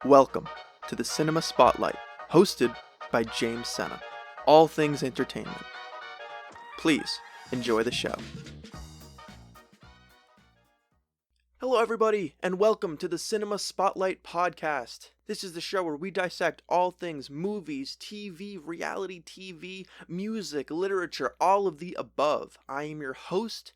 Welcome to the Cinema Spotlight, hosted by James Sena. All things entertainment. Please enjoy the show. Hello, everybody, and welcome to the Cinema Spotlight podcast. This is the show where we dissect all things movies, TV, reality TV, music, literature, all of the above. I am your host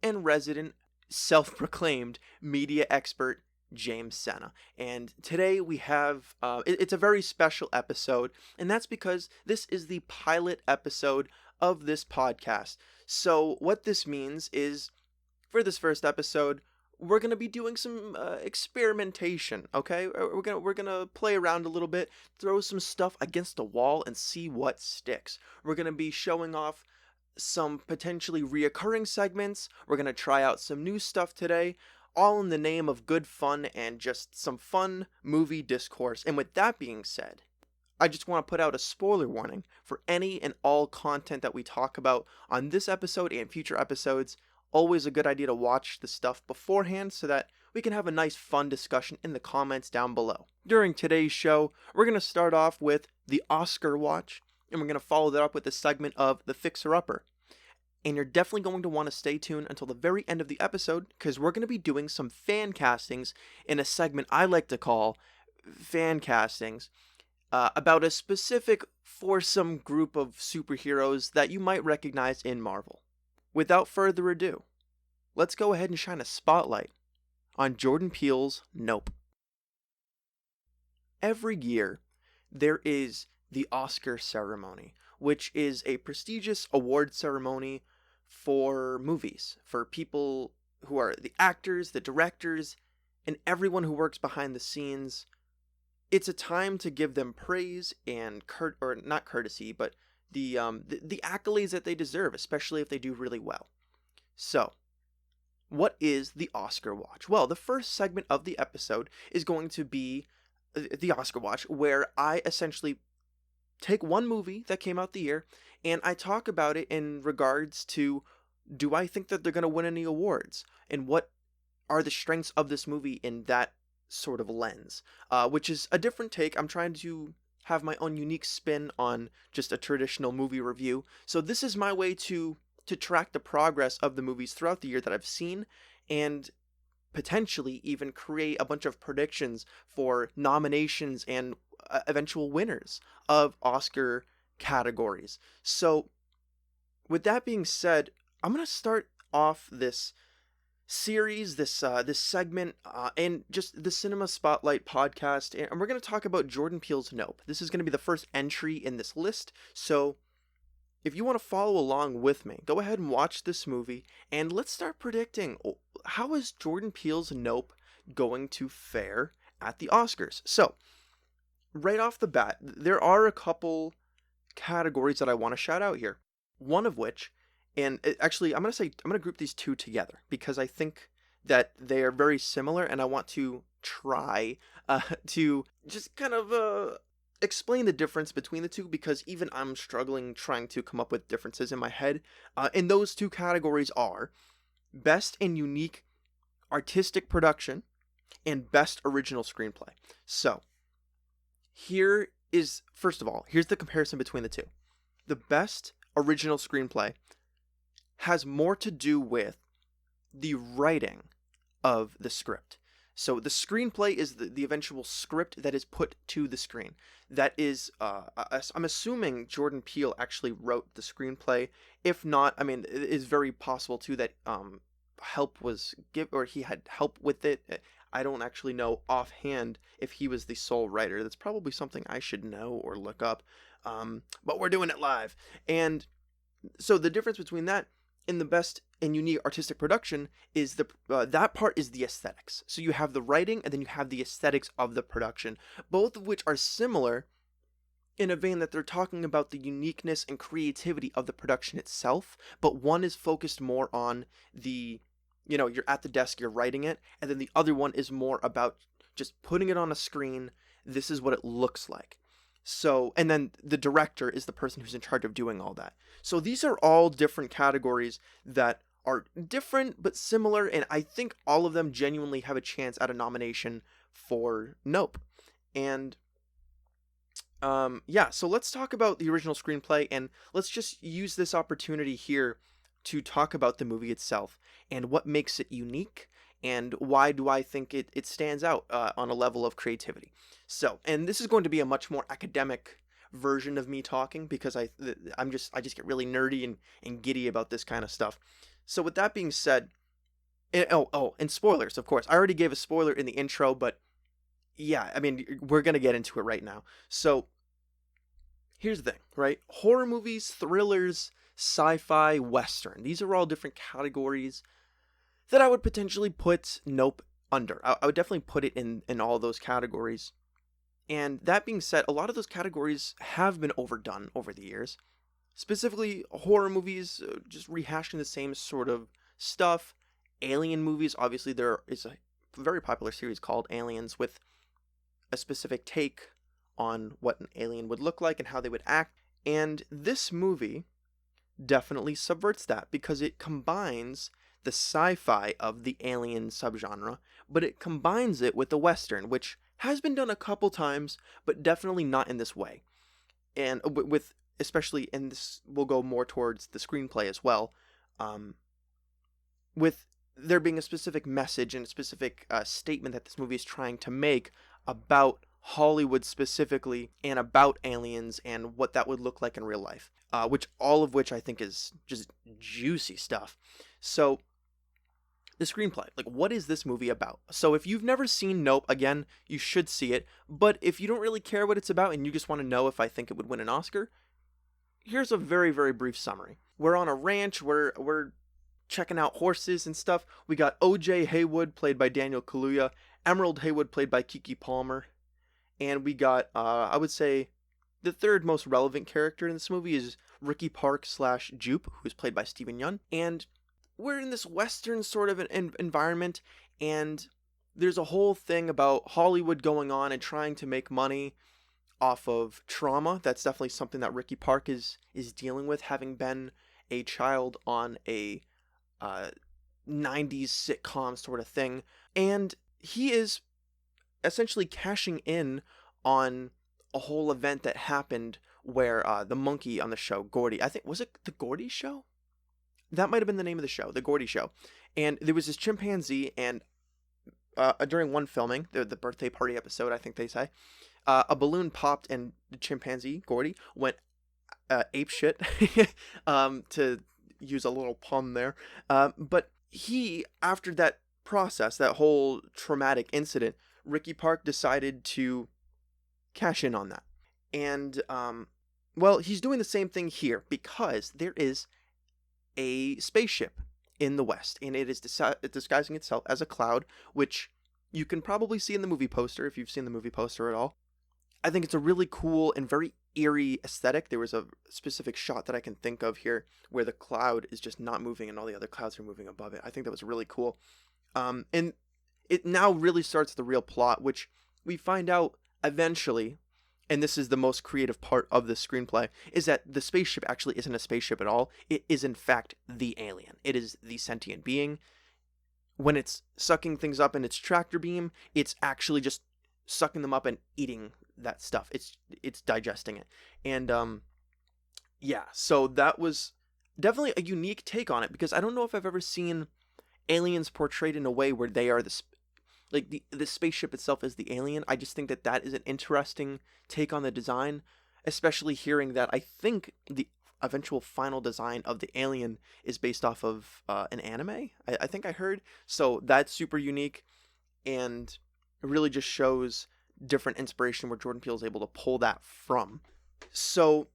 and resident, self-proclaimed media expert, James Sena. And today we have, it's a very special episode, and that's because this is the pilot episode of this podcast. So what this means is, for this first episode, we're gonna be doing some experimentation. Okay, we're gonna play around a little bit, throw some stuff against a wall, and see what sticks. We're gonna be showing off some potentially reoccurring segments. We're gonna try out some new stuff today, all in the name of good fun and just some fun movie discourse. And with that being said, I just want to put out a spoiler warning for any and all content that we talk about on this episode and future episodes. Always a good idea to watch the stuff beforehand so that we can have a nice fun discussion in the comments down below. During today's show, we're going to start off with the Oscar watch, and we're going to follow that up with a segment of the Fixer Upper. And you're definitely going to want to stay tuned until the very end of the episode, because we're going to be doing some fan castings in a segment I like to call fan castings, about a specific foursome group of superheroes that you might recognize in Marvel. Without further ado, let's go ahead and shine a spotlight on Jordan Peele's Nope. Every year, there is the Oscar ceremony, which is a prestigious award ceremony for movies, for people who are the actors, the directors, and everyone who works behind the scenes. It's a time to give them praise and not courtesy, but the accolades that they deserve, especially if they do really well. So, what is the Oscar Watch? Well, the first segment of the episode is going to be the Oscar Watch, where I essentially take one movie that came out the year, and I talk about it in regards to, do I think that they're going to win any awards? And what are the strengths of this movie in that sort of lens? Which is a different take. I'm trying to have my own unique spin on just a traditional movie review. So this is my way to track the progress of the movies throughout the year that I've seen, and potentially even create a bunch of predictions for nominations and eventual winners of Oscar categories. So with that being said, I'm going to start off this series, this segment, and just the Cinema Spotlight podcast, and we're going to talk about Jordan Peele's Nope. This is going to be the first entry in this list, so if you want to follow along with me, go ahead and watch this movie, and let's start predicting, how is Jordan Peele's Nope going to fare at the Oscars? So, right off the bat, there are a couple categories that I want to shout out here. One of which, and actually, I'm going to group these two together, because I think that they are very similar, and I want to try to just kind of explain the difference between the two, because even I'm struggling trying to come up with differences in my head. And those two categories are Best and Unique Artistic Production and Best Original Screenplay. So, here is, first of all, here's the comparison between the two. The Best Original Screenplay has more to do with the writing of the script. So the screenplay is the eventual script that is put to the screen. That is, I'm assuming Jordan Peele actually wrote the screenplay. If not, I mean, it is very possible too that help was or he had help with it. I don't actually know offhand if he was the sole writer. That's probably something I should know or look up. But we're doing it live. And so the difference between that and the Best and Unique Artistic Production is that part is the aesthetics. So you have the writing, and then you have the aesthetics of the production, both of which are similar in a vein that they're talking about the uniqueness and creativity of the production itself, but one is focused more on the, you're at the desk, you're writing it, and then the other one is more about just putting it on a screen. This is what it looks like. So, and then the director is the person who's in charge of doing all that. So these are all different categories that are different but similar, and I think all of them genuinely have a chance at a nomination for Nope. And yeah, so let's talk about the original screenplay, and let's just use this opportunity here to talk about the movie itself and what makes it unique and why do I think it stands out on a level of creativity. So, and this is going to be a much more academic version of me talking because I just get really nerdy and giddy about this kind of stuff. So with that being said, and spoilers, of course. I already gave a spoiler in the intro, but yeah, I mean, we're going to get into it right now. So, here's the thing, right? Horror movies, thrillers, sci-fi, western. These are all different categories that I would potentially put Nope under. I would definitely put it in all those categories. And that being said, a lot of those categories have been overdone over the years. Specifically, horror movies, just rehashing the same sort of stuff. Alien movies, obviously, there is a very popular series called Aliens with a specific take on what an alien would look like and how they would act. And this movie definitely subverts that because it combines the sci-fi of the alien subgenre, but it combines it with the western, which has been done a couple times, but definitely not in this way. And with especially, and this will go more towards the screenplay as well, um, with there being a specific message and a specific statement that this movie is trying to make about Hollywood specifically and about aliens and what that would look like in real life, which all of which I think is just juicy stuff. So the screenplay, like what is this movie about? So if you've never seen Nope, again, you should see it, but if you don't really care what it's about and you just want to know if I think it would win an Oscar, here's a very, very brief summary. We're on a ranch, we're checking out horses and stuff. We got O.J. Haywood, played by Daniel Kaluuya, Emerald Haywood, played by Keke Palmer, and we got, I would say, the third most relevant character in this movie is Ricky Park slash Jupe, who's played by Steven Yeun, and we're in this western sort of an environment, and there's a whole thing about Hollywood going on and trying to make money off of trauma. That's definitely something that Ricky Park is dealing with, having been a child on a 90s sitcom sort of thing. And he is essentially cashing in on a whole event that happened where the monkey on the show, Gordy, I think, was it the Gordy Show? That might have been the name of the show, the Gordy Show. And there was this chimpanzee, and during one filming, the birthday party episode, I think they say, a balloon popped and the chimpanzee, Gordy, went ape shit, to use a little pun there. But he, after that process, that whole traumatic incident, Ricky Park decided to cash in on that. And, well, he's doing the same thing here because there is a spaceship in the West, and it is disguising itself as a cloud, which you can probably see in the movie poster if you've seen the movie poster at all. I think it's a really cool and very eerie aesthetic. There was a specific shot that I can think of here where the cloud is just not moving and all the other clouds are moving above it. I think that was really cool. And it now really starts the real plot, which we find out eventually, and this is the most creative part of the screenplay, is that the spaceship actually isn't a spaceship at all. It is in fact the alien. It is the sentient being. When it's sucking things up in its tractor beam, it's actually just sucking them up and eating that stuff. It's digesting it. And yeah, so that was definitely a unique take on it because I don't know if I've ever seen aliens portrayed in a way where they are the spaceship itself is the alien. I just think that that is an interesting take on the design, especially hearing that I think the eventual final design of the alien is based off of an anime, I think I heard. So that's super unique, and it really just shows different inspiration where Jordan Peele is able to pull that from. So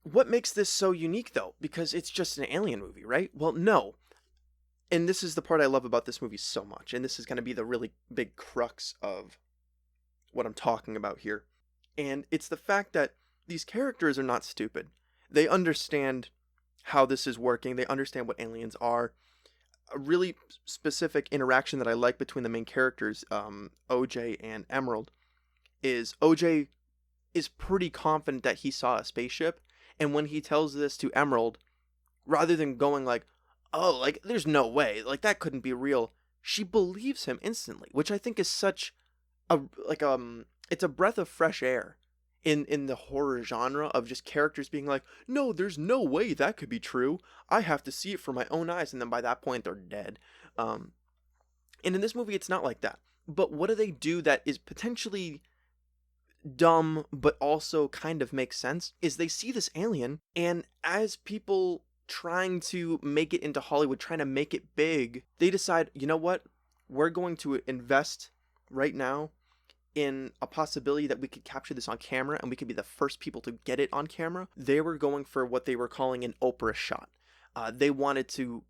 what makes this so unique though? Because it's just an alien movie, right? Well, no. And this is the part I love about this movie so much, and this is going to be the really big crux of what I'm talking about here. And it's the fact that these characters are not stupid. They understand how this is working. They understand what aliens are. A really specific interaction that I like between the main characters, OJ and Emerald, is OJ is pretty confident that he saw a spaceship, and when he tells this to Emerald, rather than going like, oh, like, there's no way, like, that couldn't be real, she believes him instantly, which I think is such a it's a breath of fresh air in the horror genre of just characters being like, no, there's no way that could be true. I have to see it for my own eyes, and then by that point they're dead. Um, and in this movie, it's not like that. But what do they do that is potentially dumb, but also kind of makes sense? Is they see this alien, and as people trying to make it into Hollywood, trying to make it big, they decide, you know what? We're going to invest right now in a possibility that we could capture this on camera and we could be the first people to get it on camera. They were going for what they were calling an Oprah shot. They wanted to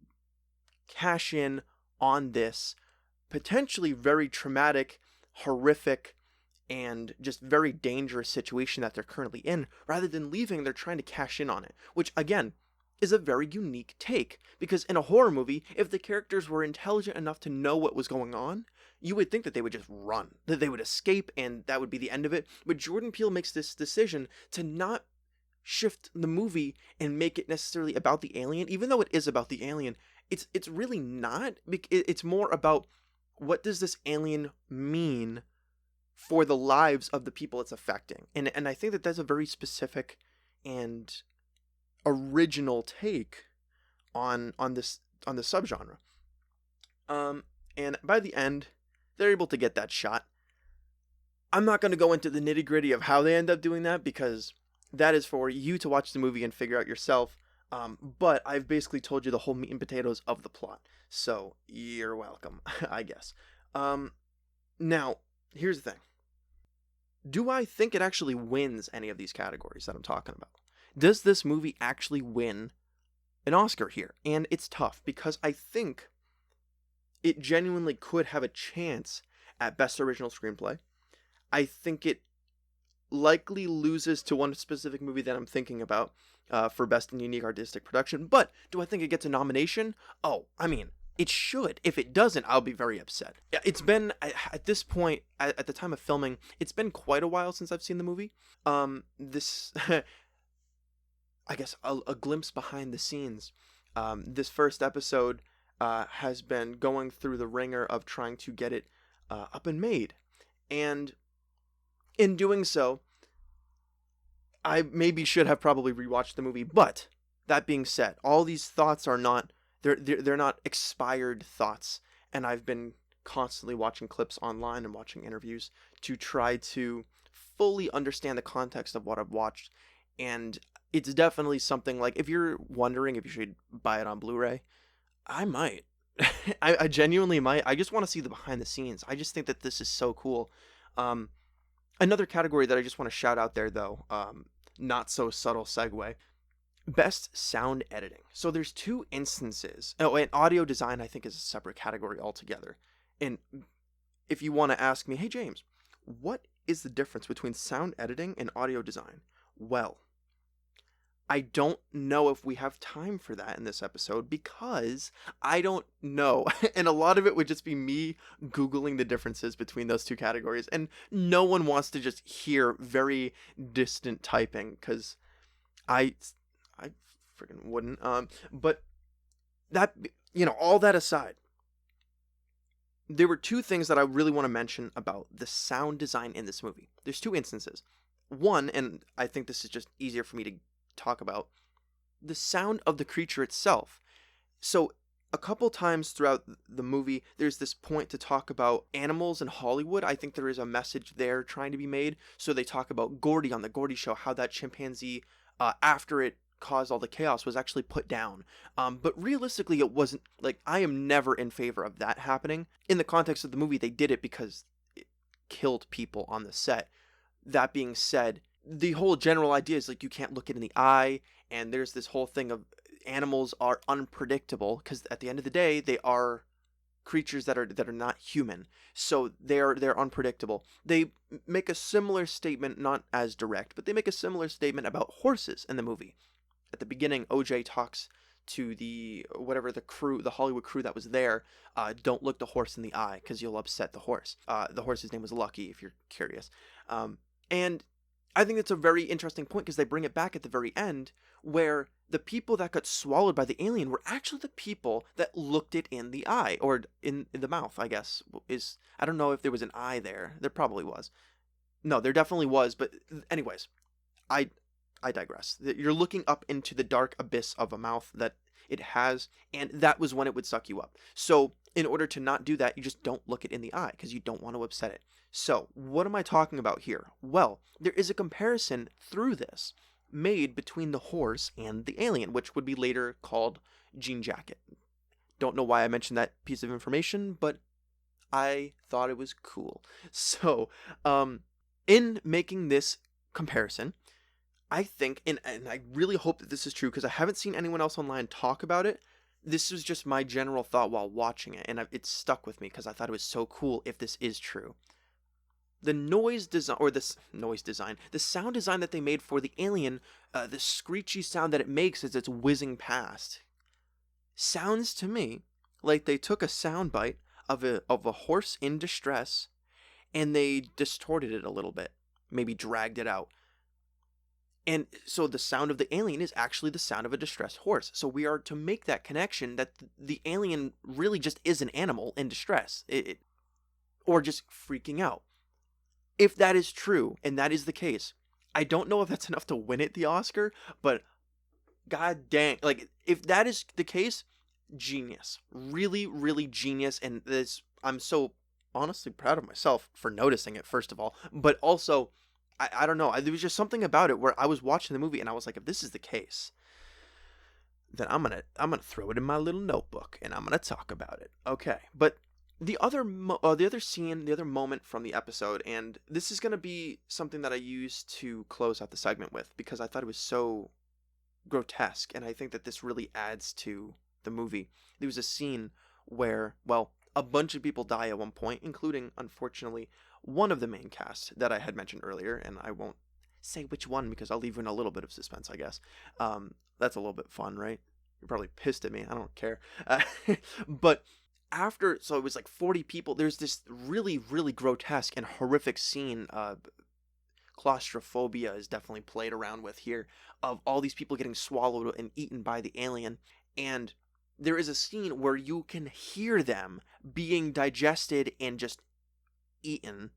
cash in on this potentially very traumatic, horrific, and just very dangerous situation that they're currently in. Rather than leaving, they're trying to cash in on it, which again is a very unique take, because in a horror movie, if the characters were intelligent enough to know what was going on, you would think that they would just run, that they would escape, and that would be the end of it. But Jordan Peele makes this decision to not shift the movie and make it necessarily about the alien, even though it is about the alien. It's really not. It's more about, what does this alien mean for the lives of the people it's affecting, and I think that that's a very specific and original take on this subgenre. And by the end, they're able to get that shot. I'm not going to go into the nitty gritty of how they end up doing that, because that is for you to watch the movie and figure out yourself. But I've basically told you the whole meat and potatoes of the plot, so you're welcome, I guess. Now, here's the thing. Do I think it actually wins any of these categories that I'm talking about? Does this movie actually win an Oscar here? And it's tough, because I think it genuinely could have a chance at Best Original Screenplay. I think it likely loses to one specific movie that I'm thinking about for Best in Unique Artistic Production. But do I think it gets a nomination? Oh, I mean, it should. If it doesn't, I'll be very upset. It's been, at this point, at the time of filming, it's been quite a while since I've seen the movie. This, I guess, a glimpse behind the scenes. This first episode has been going through the ringer of trying to get it up and made. And in doing so, I maybe should have probably rewatched the movie. But that being said, all these thoughts are not, they're not expired thoughts. And I've been constantly watching clips online and watching interviews to try to fully understand the context of what I've watched. And it's definitely something like, if you're wondering if you should buy it on Blu-ray, I might. I genuinely might. I just want to see the behind the scenes. I just think that this is so cool. Another category that I just want to shout out there, though, not so subtle segue, Best Sound Editing. So there's two instances. Oh, and audio design, I think, is a separate category altogether. And if you want to ask me, hey, James, what is the difference between sound editing and audio design? Well, I don't know if we have time for that in this episode, because I don't know. And a lot of it would just be me Googling the differences between those two categories. And no one wants to just hear very distant typing, because I freaking wouldn't. But that, all that aside, there were two things that I really want to mention about the sound design in this movie. There's two instances. One, and I think this is just easier for me to talk about, the sound of the creature itself. So a couple times throughout the movie, there's this point to talk about animals in Hollywood. I think there is a message there trying to be made. So they talk about Gordy on the Gordy Show, how that chimpanzee, after it caused all the chaos, was actually put down. But realistically, it wasn't, like, I am never in favor of that happening. In the context of the movie, they did it because it killed people on the set. That being said, the whole general idea is, like, you can't look it in the eye, and there's this whole thing of animals are unpredictable, because at the end of the day, they are creatures that are not human, so they're unpredictable. They make a similar statement, not as direct, but they make a similar statement about horses in the movie. At the beginning, OJ talks to the Hollywood crew that was there. Don't look the horse in the eye, because you'll upset the horse. The horse's name was Lucky, if you're curious. And I think it's a very interesting point, because they bring it back at the very end, where the people that got swallowed by the alien were actually the people that looked it in the eye, or in the mouth, I guess. I don't know if there was an eye there. There probably was. No, there definitely was, but anyways, I I digress. You're looking up into the dark abyss of a mouth that it has, and that was when it would suck you up. So, in order to not do that, you just don't look it in the eye because you don't want to upset it. So, what am I talking about here? Well, there is a comparison through this made between the horse and the alien, which would be later called Jean Jacket. Don't know why I mentioned that piece of information, but I thought it was cool. So, in making this comparison, I think, and I really hope that this is true because I haven't seen anyone else online talk about it. This was just my general thought while watching it, and it stuck with me because I thought it was so cool if this is true. The noise design, or this noise design, the sound design that they made for the alien, the screechy sound that it makes as it's whizzing past, sounds to me like they took a sound bite of a horse in distress and they distorted it a little bit, maybe dragged it out. And so the sound of the alien is actually the sound of a distressed horse. So we are to make that connection that the alien really just is an animal in distress, or just freaking out. If that is true, and that is the case, I don't know if that's enough to win it the Oscar, but god dang, like if that is the case, genius. Really, really genius. And this, I'm so honestly proud of myself for noticing it, first of all, but also I don't know. There was just something about it where I was watching the movie and I was like, if this is the case, then I'm gonna throw it in my little notebook and I'm gonna talk about it. Okay, but the other scene, the other moment from the episode, and this is gonna be something that I use to close out the segment with because I thought it was so grotesque, and I think that this really adds to the movie. There was a scene where, well, a bunch of people die at one point, including, unfortunately, one of the main cast that I had mentioned earlier, and I won't say which one because I'll leave you in a little bit of suspense, I guess. That's a little bit fun, right? You're probably pissed at me. I don't care. But after, so it was like 40 people, there's this really, really grotesque and horrific scene. Claustrophobia is definitely played around with here, of all these people getting swallowed and eaten by the alien. And there is a scene where you can hear them being digested and just eaten,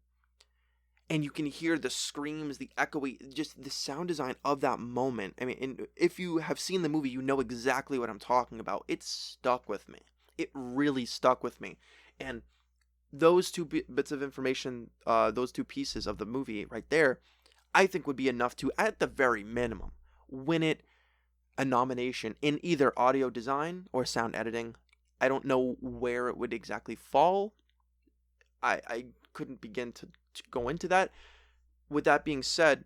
and you can hear the screams, the echoey, just the sound design of that moment. I mean, and if you have seen the movie, you know exactly what I'm talking about. It stuck with me. It really stuck with me. And those two bits of information, those two pieces of the movie right there, I think would be enough to, at the very minimum, win it a nomination in either audio design or sound editing. I don't know where it would exactly fall. I couldn't begin to go into that. With that being said,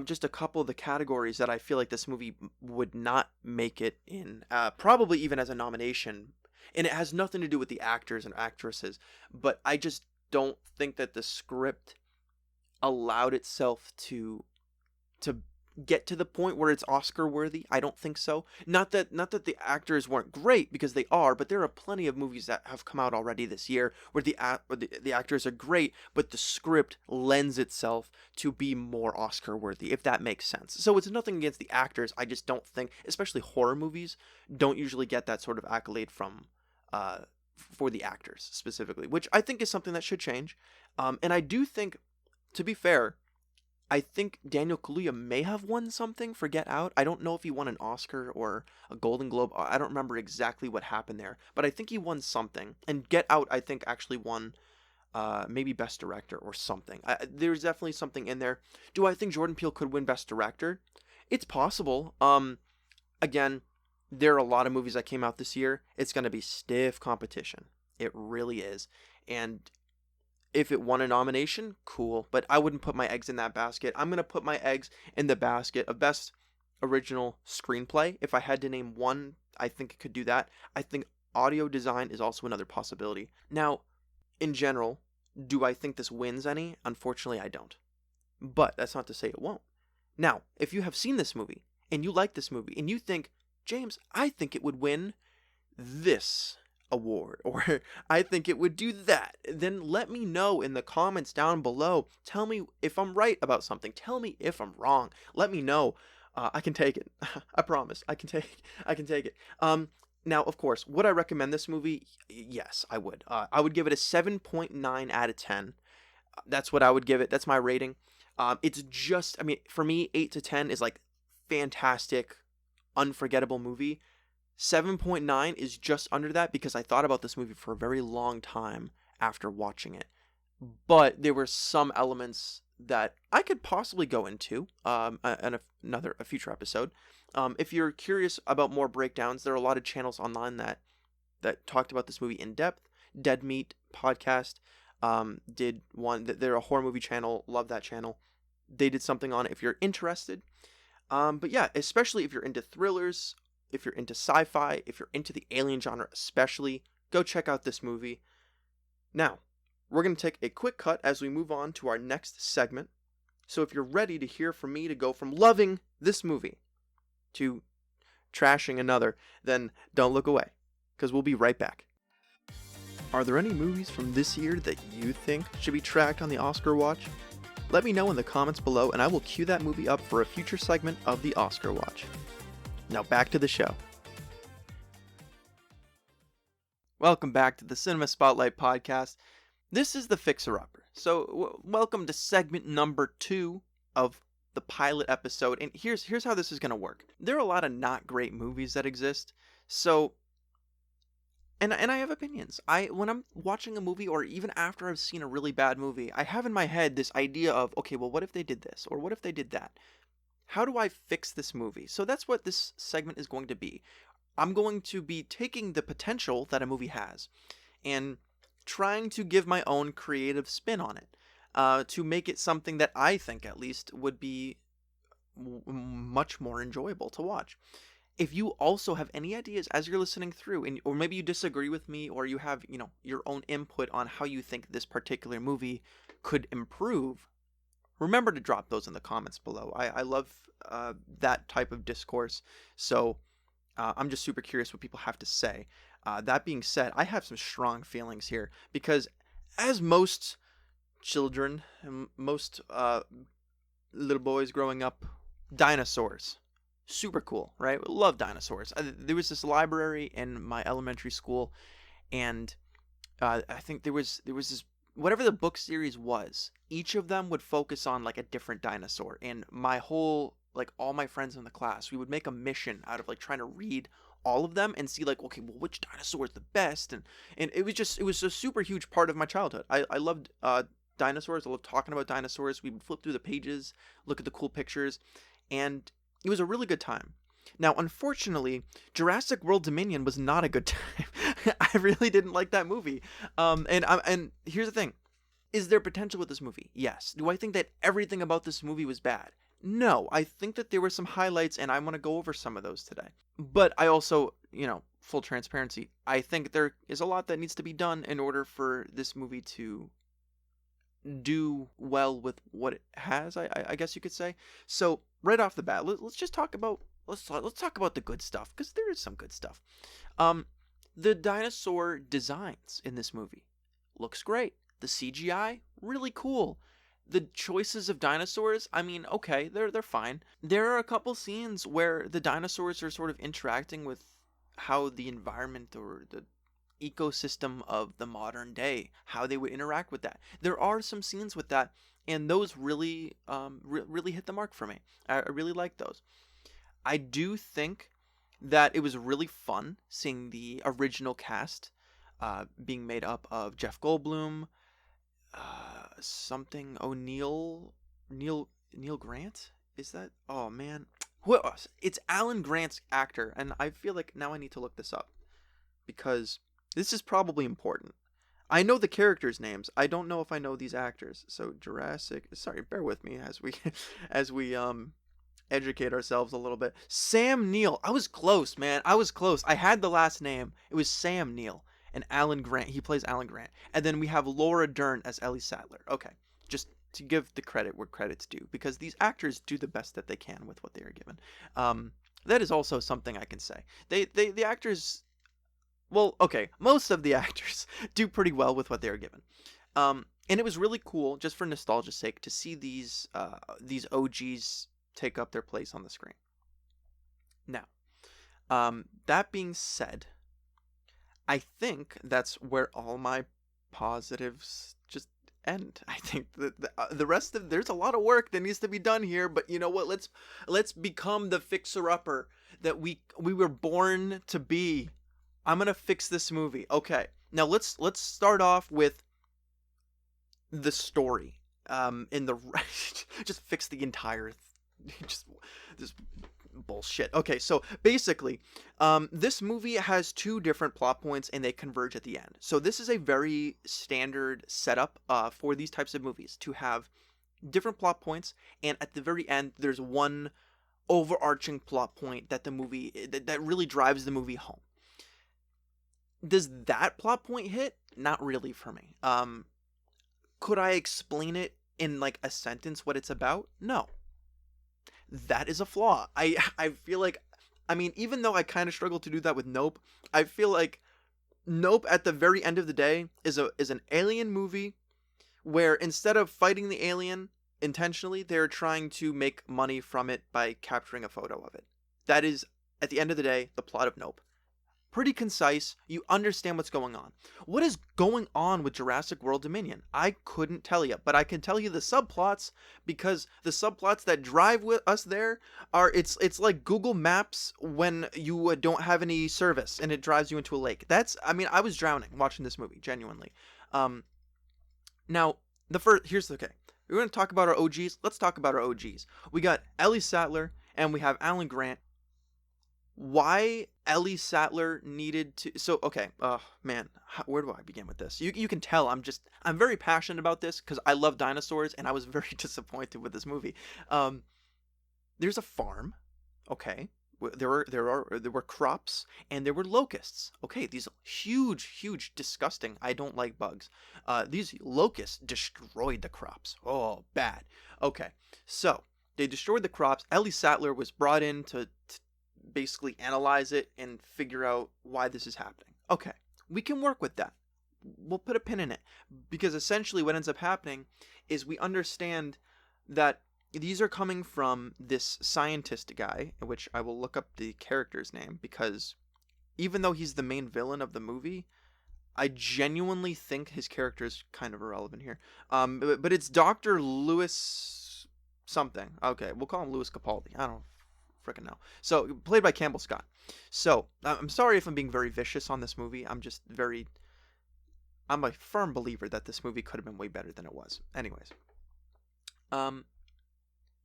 just a couple of the categories that I feel like this movie would not make it in, probably even as a nomination. And it has nothing to do with the actors and actresses, but I just don't think that the script allowed itself to get to the point where it's Oscar worthy. I don't think so. Not that the actors weren't great, because they are, but there are plenty of movies that have come out already this year where the actors are great, but the script lends itself to be more Oscar worthy, if that makes sense. So it's nothing against the actors. I just don't think, especially horror movies, don't usually get that sort of accolade from for the actors specifically, which I think is something that should change. And I do think, to be fair, I think Daniel Kaluuya may have won something for Get Out. I don't know if he won an Oscar or a Golden Globe. I don't remember exactly what happened there, but I think he won something. And Get Out, I think, actually won maybe Best Director or something. There's definitely something in there. Do I think Jordan Peele could win Best Director? It's possible. Again, there are a lot of movies that came out this year. It's going to be stiff competition. It really is. And if it won a nomination, cool. But I wouldn't put my eggs in that basket. I'm going to put my eggs in the basket of Best Original Screenplay. If I had to name one, I think it could do that. I think audio design is also another possibility. Now, in general, do I think this wins any? Unfortunately, I don't. But that's not to say it won't. Now, if you have seen this movie, and you like this movie, and you think, James, I think it would win this award, or I think it would do that, then let me know in the comments down below. Tell me if I'm right about something. Tell me if I'm wrong. Let me know. I can take it. I promise. I can take it. Now, of course, would I recommend this movie? Yes, I would. I would give it a 7.9 out of 10. That's what I would give it. That's my rating. It's just, I mean, for me, 8 to 10 is like fantastic, unforgettable movie. 7.9 is just under that because I thought about this movie for a very long time after watching it. But there were some elements that I could possibly go into in a future episode. If you're curious about more breakdowns, there are a lot of channels online that talked about this movie in depth. Dead Meat podcast did one. They're a horror movie channel. Love that channel. They did something on it if you're interested. But yeah, especially if you're into thrillers, if you're into sci-fi, if you're into the alien genre especially, go check out this movie. Now, we're going to take a quick cut as we move on to our next segment. So if you're ready to hear from me to go from loving this movie to trashing another, then don't look away, because we'll be right back. Are there any movies from this year that you think should be tracked on the Oscar Watch? Let me know in the comments below and I will cue that movie up for a future segment of the Oscar Watch. Now back to the show. Welcome back to the Cinema Spotlight Podcast. This is the Fixer Upper. So welcome to segment number 2 of the pilot episode. And here's how this is going to work. There are a lot of not great movies that exist. So And I have opinions. When I'm watching a movie, or even after I've seen a really bad movie, I have in my head this idea of, okay, well, what if they did this? Or what if they did that? How do I fix this movie? So that's what this segment is going to be. I'm going to be taking the potential that a movie has and trying to give my own creative spin on it, to make it something that I think, at least, would be much more enjoyable to watch. If you also have any ideas as you're listening through, or maybe you disagree with me, or you have, your own input on how you think this particular movie could improve, remember to drop those in the comments below. I love that type of discourse, so I'm just super curious what people have to say. That being said, I have some strong feelings here, because as most children and most little boys growing up, dinosaurs. Super cool, right? Love dinosaurs. There was this library in my elementary school, and I think there was this, whatever the book series was, each of them would focus on like a different dinosaur. And all my friends in the class, we would make a mission out of like trying to read all of them and see like, okay, well, which dinosaur is the best? And it was a super huge part of my childhood. I loved dinosaurs. I loved talking about dinosaurs. We would flip through the pages, look at the cool pictures, and it was a really good time. Now, unfortunately, Jurassic World Dominion was not a good time. I really didn't like that movie. And here's the thing. Is there potential with this movie? Yes. Do I think that everything about this movie was bad? No. I think that there were some highlights, and I want to go over some of those today. But I also, full transparency, I think there is a lot that needs to be done in order for this movie to do well with what it has, I guess you could say. So right off the bat, let's just talk about let's talk about the good stuff, because there is some good stuff. The dinosaur designs in this movie looks great. The CGI really cool. The choices of dinosaurs, I mean, okay, they're fine. There are a couple scenes where the dinosaurs are sort of interacting with how the environment or the ecosystem of the modern day, how they would interact with that. There are some scenes with that, and those really really hit the mark for me. I really like those. I do think that it was really fun seeing the original cast being made up of Jeff Goldblum, something O'Neill, Neil Grant, is that? Oh man, who else? It's Alan Grant's actor, and I feel like now I need to look this up, because this is probably important. I know the characters' names. I don't know if I know these actors. So sorry, bear with me as we as we educate ourselves a little bit. Sam Neill. I was close, man. I was close. I had the last name. It was Sam Neill. And Alan Grant. He plays Alan Grant. And then we have Laura Dern as Ellie Sattler. Okay. Just to give the credit where credit's due, because these actors do the best that they can with what they are given. That is also something I can say. The actors, well, okay, most of the actors do pretty well with what they are given. And it was really cool, just for nostalgia's sake, to see these OGs take up their place on the screen. Now, that being said, I think that's where all my positives just end. I think the rest of there's a lot of work that needs to be done here, but you know what? Let's become the fixer upper that we were born to be. I'm gonna fix this movie. Okay, now let's start off with the story. In the just fix the entire just this bullshit. Okay, so basically, this movie has two different plot points and they converge at the end. So this is a very standard setup for these types of movies to have different plot points, and at the very end, there's one overarching plot point that the movie that really drives the movie home. Does that plot point hit? Not really for me. Could I explain it in like a sentence what it's about? No. That is a flaw. I feel like, I mean, even though I kind of struggle to do that with Nope, I feel like Nope at the very end of the day is an alien movie where instead of fighting the alien intentionally, they're trying to make money from it by capturing a photo of it. That is, at the end of the day, the plot of Nope. Pretty concise. You understand what's going on. What is going on with Jurassic World Dominion? I couldn't tell you, but I can tell you the subplots, because the subplots that drive with us there are it's like Google Maps when you don't have any service and it drives you into a lake. I mean, I was drowning watching this movie, genuinely. Now okay. We're going to talk about our OGs. Let's talk about our OGs. We got Ellie Sattler and we have Alan Grant. Why Ellie Sattler needed to... So, okay, man, where do I begin with this? You can tell I'm very passionate about this because I love dinosaurs and I was very disappointed with this movie. There's a farm, okay? There were crops and there were locusts. Okay, these huge, disgusting. I don't like bugs. These locusts destroyed the crops. Oh, bad. Okay, so they destroyed the crops. Ellie Sattler was brought in to basically analyze it and figure out why this is happening. Okay, we can work with that. We'll put a pin in it, because essentially what ends up happening is we understand that these are coming from this scientist guy, which I will look up the character's name, because even though he's the main villain of the movie, I genuinely think his character is kind of irrelevant here. But it's Dr. Lewis something. Okay, we'll call him Lewis Capaldi. I don't freaking know. So, played by Campbell Scott. So, I'm sorry if I'm being very vicious on this movie. I'm a firm believer that this movie could have been way better than it was. Anyways.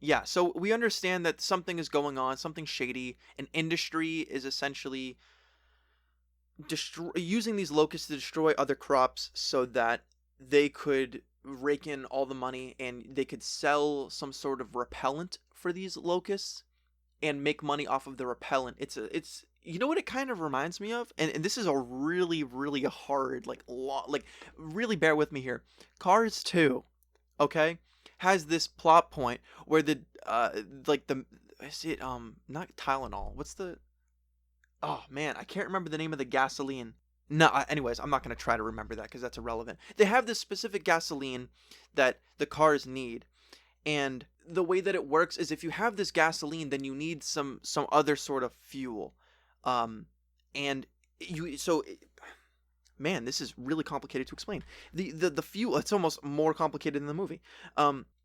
Yeah, so we understand that something is going on, something shady. An industry is essentially using these locusts to destroy other crops so that they could rake in all the money and they could sell some sort of repellent for these locusts and make money off of the repellent. It's you know what it kind of reminds me of? And this is a really hard, really bear with me here. Cars 2, okay, has this plot point where is it not Tylenol? What's the... Oh man, I can't remember the name of the gasoline. No, anyways, I'm not going to try to remember that because that's irrelevant. They have this specific gasoline that the cars need. And the way that it works is if you have this gasoline, then you need some other sort of fuel. And man, this is really complicated to explain. The fuel, it's almost more complicated than the movie.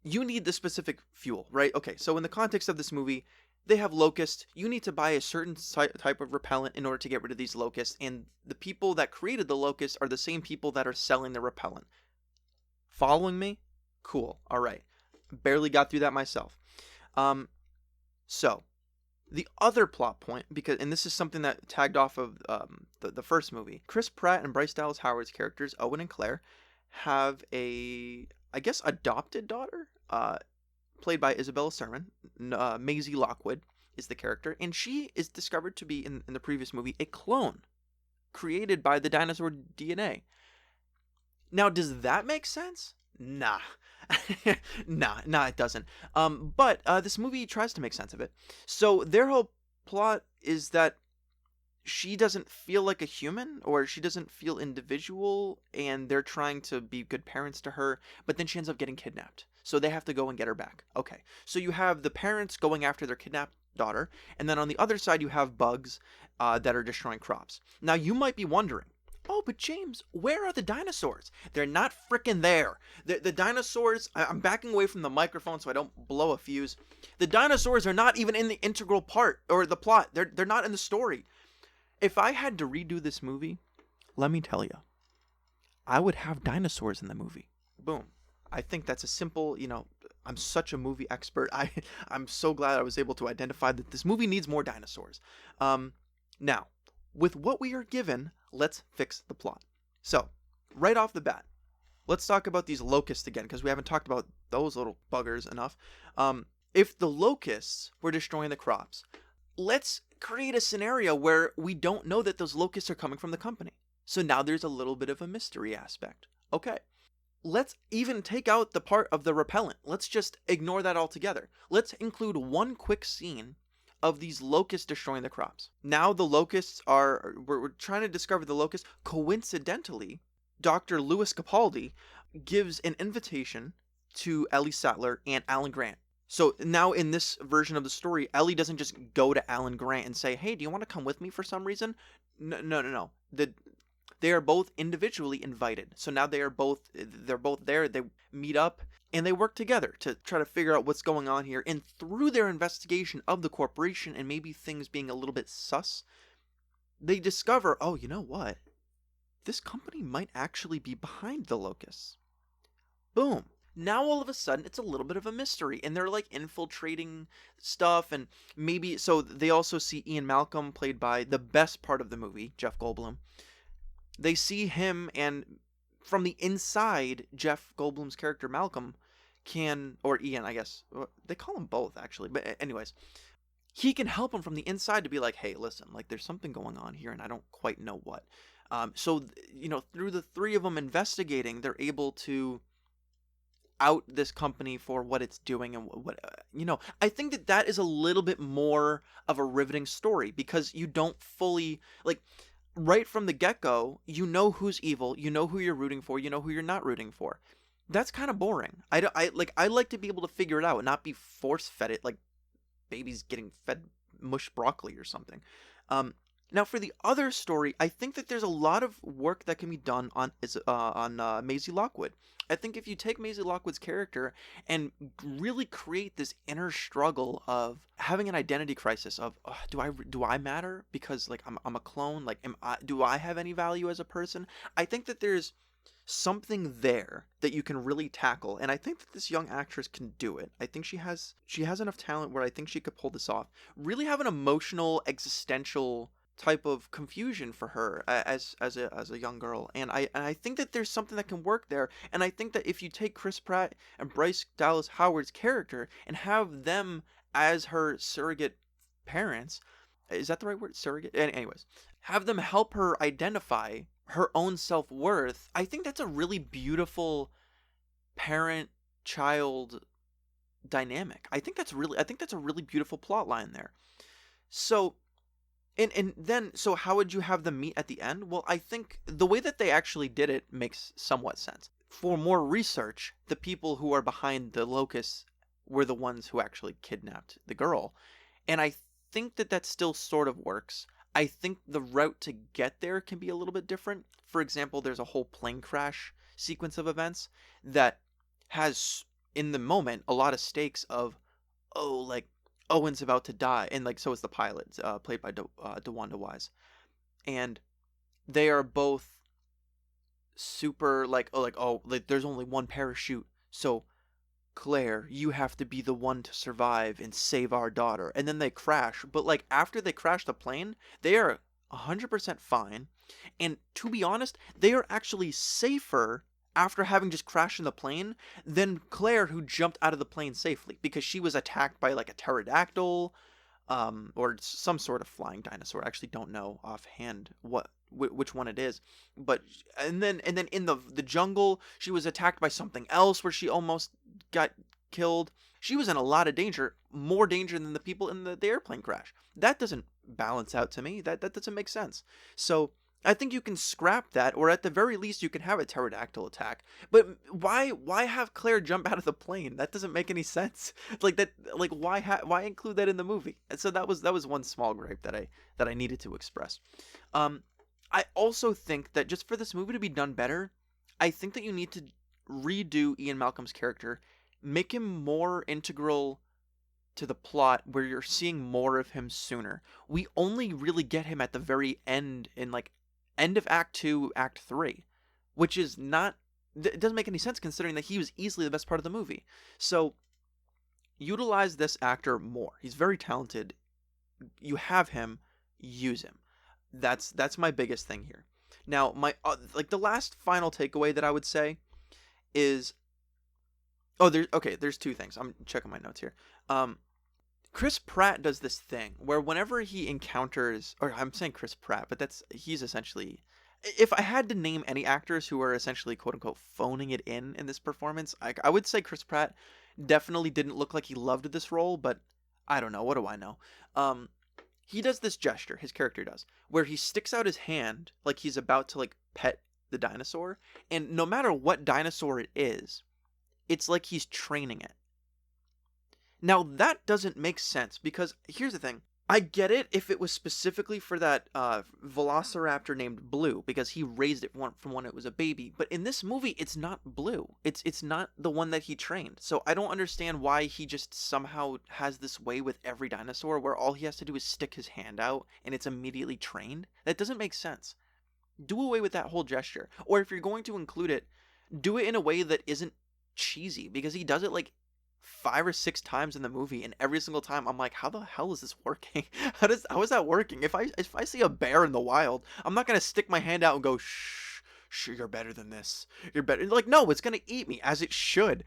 You need the specific fuel, right? Okay, so in the context of this movie, they have locusts. You need to buy a certain type of repellent in order to get rid of these locusts. And the people that created the locusts are the same people that are selling the repellent. Following me? Cool. All right. Barely got through that myself. So the other plot point, and this is something that tagged off of the first movie, Chris Pratt and Bryce Dallas Howard's characters, Owen and Claire, have a, I guess, adopted daughter, played by Isabella Sermon. Maisie Lockwood is the character, and she is discovered to be, in the previous movie, a clone created by the dinosaur DNA. Now, does that make sense? Nah. Nah, it doesn't. But this movie tries to make sense of it. So their whole plot is that she doesn't feel like a human, or she doesn't feel individual, and they're trying to be good parents to her, but then she ends up getting kidnapped. So they have to go and get her back. Okay, so you have the parents going after their kidnapped daughter, and then on the other side you have bugs that are destroying crops. Now you might be wondering, Oh, but James, where are the dinosaurs? They're not frickin' there. The dinosaurs, I'm backing away from the microphone so I don't blow a fuse. The dinosaurs are not even in the integral part or the plot. They're not in the story. If I had to redo this movie, let me tell you, I would have dinosaurs in the movie. Boom. I think that's a simple, I'm such a movie expert. I'm so glad I was able to identify that this movie needs more dinosaurs. Now, with what we are given, let's fix the plot. So, right off the bat, let's talk about these locusts again, because we haven't talked about those little buggers enough. If the locusts were destroying the crops, let's create a scenario where we don't know that those locusts are coming from the company. So now there's a little bit of a mystery aspect. Okay. Let's even take out the part of the repellent. Let's just ignore that altogether. Let's include one quick scene of these locusts destroying the crops. Now the locusts we're trying to discover the locusts. Coincidentally, Dr. Louis Capaldi gives an invitation to Ellie Sattler and Alan Grant. So now in this version of the story, Ellie doesn't just go to Alan Grant and say, hey, do you want to come with me for some reason? No. They are both individually invited. So now they're both there. They meet up and they work together to try to figure out what's going on here. And through their investigation of the corporation and maybe things being a little bit sus, they discover, oh, you know what? This company might actually be behind the locusts. Boom. Now all of a sudden it's a little bit of a mystery and they're like infiltrating stuff, and maybe so they also see Ian Malcolm, played by the best part of the movie, Jeff Goldblum. They see him, and from the inside, Jeff Goldblum's character Malcolm or Ian, I guess. They call him both, actually. But anyways, he can help him from the inside to be like, hey, listen, like there's something going on here and I don't quite know what. So, through the three of them investigating, they're able to out this company for what it's doing and what I think that is a little bit more of a riveting story, because you don't fully, like, right from the get-go, you know who's evil, you know who you're rooting for, you know who you're not rooting for. That's kind of boring. I like to be able to figure it out and not be force-fed it like babies getting fed mush broccoli or something. Now for the other story, I think that there's a lot of work that can be done on Maisie Lockwood. I think if you take Maisie Lockwood's character and really create this inner struggle of having an identity crisis of do I matter because like I'm a clone, like do I have any value as a person? I think that there's something there that you can really tackle, and I think that this young actress can do it. I think she has enough talent where I think she could pull this off. Really have an emotional, existential type of confusion for her as a young girl, and I think that there's something that can work there. And I think that if you take Chris Pratt and Bryce Dallas Howard's character and have them as her surrogate parents, is that the right word, surrogate? Anyways, have them help her identify her own self-worth, I think that's a really beautiful parent-child dynamic. I think that's a really beautiful plot line there. So and then, so how would you have them meet at the end? Well, I think the way that they actually did it makes somewhat sense. For more research, the people who are behind the locusts were the ones who actually kidnapped the girl. And I think that still sort of works. I think the route to get there can be a little bit different. For example, there's a whole plane crash sequence of events that has, in the moment, a lot of stakes of, oh, like, Owen's about to die, and like so is the pilot, played by DeWanda Wise, and they are both super like there's only one parachute, so Claire, you have to be the one to survive and save our daughter. And then they crash, but like after they crash the plane, they are 100% fine, and to be honest, they are actually safer after having just crashed in the plane than Claire, who jumped out of the plane safely, because she was attacked by like a pterodactyl, or some sort of flying dinosaur. I actually don't know offhand which one it is, but and then in the jungle, she was attacked by something else where she almost got killed. She was in a lot of danger, more danger than the people in the airplane crash. That doesn't balance out to me. That doesn't make sense. So I think you can scrap that, or at the very least you can have a pterodactyl attack. But why have Claire jump out of the plane? That doesn't make any sense. Like that, like why include that in the movie? And so that was one small gripe that I needed to express. I also think that just for this movie to be done better, I think that you need to redo Ian Malcolm's character, make him more integral to the plot where you're seeing more of him sooner. We only really get him at the very end in like end of act 2, act 3, which is not it doesn't make any sense considering that he was easily the best part of the movie. So, utilize this actor more. He's very talented. You have him, use him. That's my biggest thing here. Now, my like the last final takeaway that I would say is there's two things. I'm checking my notes here. Chris Pratt does this thing where whenever he encounters, or I'm saying Chris Pratt, but he's essentially, if I had to name any actors who are essentially quote unquote phoning it in this performance, I would say Chris Pratt definitely didn't look like he loved this role, but I don't know. What do I know? He does this gesture, his character does, where he sticks out his hand like he's about to like pet the dinosaur, and no matter what dinosaur it is, it's like he's training it. Now, that doesn't make sense because here's the thing. I get it if it was specifically for that velociraptor named Blue because he raised it from when it was a baby. But in this movie, it's not Blue. It's not the one that he trained. So I don't understand why he just somehow has this way with every dinosaur where all he has to do is stick his hand out and it's immediately trained. That doesn't make sense. Do away with that whole gesture. Or if you're going to include it, do it in a way that isn't cheesy because he does it like 5 or 6 times in the movie, and every single time I'm like, how the hell is this working? How is that working? If I see a bear in the wild, I'm not gonna stick my hand out and go, shh, you're better than this. You're better. Like, no, it's gonna eat me as it should.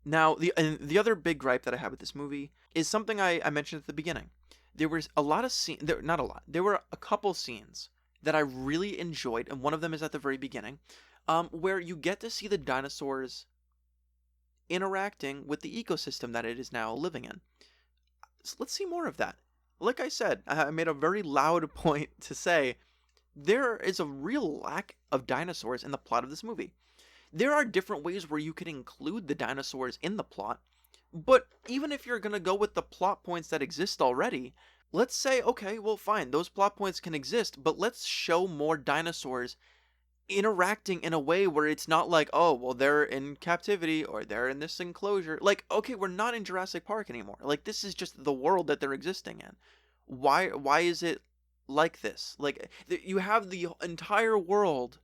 Now, the other big gripe that I have with this movie is something I mentioned at the beginning. There was a lot of scenes, not a lot. There were a couple scenes that I really enjoyed, and one of them is at the very beginning, where you get to see the dinosaurs interacting with the ecosystem that it is now living in. So let's see more of that. Like I said, I made a very loud point to say there is a real lack of dinosaurs in the plot of this movie. There are different ways where you can include the dinosaurs in the plot, but even if you're going to go with the plot points that exist already, let's say, okay, well fine, those plot points can exist, but let's show more dinosaurs interacting in a way where it's not like, oh, well, they're in captivity or they're in this enclosure. Like, okay, we're not in Jurassic Park anymore. Like, this is just the world that they're existing in. Why is it like this? Like, you have the entire world